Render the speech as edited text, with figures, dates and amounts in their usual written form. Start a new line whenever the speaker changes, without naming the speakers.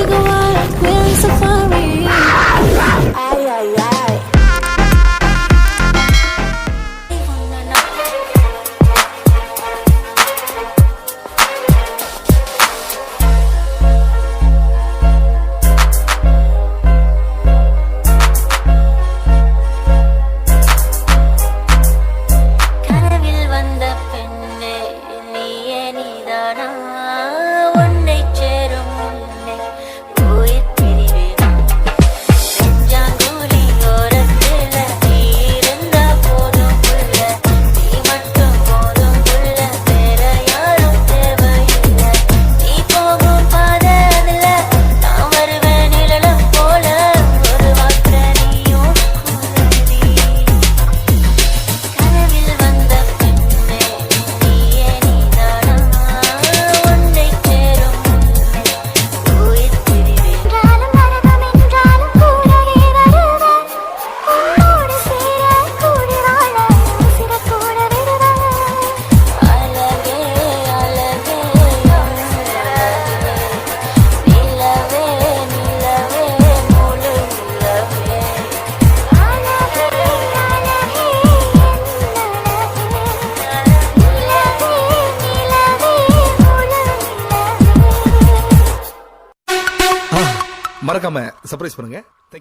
take a walk, we're on safari. Ay, ay, ay.
கனவில் வந்த பெண்ணே நீயே நீதானா உன்னை சேரும் முன்னே உயிர் பிரிவேனா நெஞ்சாங்குழி ஓரத்தில் நீ இருந்தா போதும் புள்ள நீ மட்டும் போதும் புள்ள வேற யாரும் தேவையில்லை நீ போகும் பாதையில நான் வருவேன் நிழலும் போல ஒரு வார்த்தை நீயும் கூறுதி கனவில் வந்த பெண்ணே நீயே நீதானா உன்னை சேரும் முன்னே உயிர் பிரிவேன் என்றாலும் நரகம் என்றாலும் கூடவே வருவேன் உன்னோடு சேர கூடி வாழ உசிர கூட விடுவேன் அழகே அழகே நிலவே நிலவே முழு நிலவே அழகே அழகே
மறக்காம சர்ப்ரைஸ் பண்ணுங்க.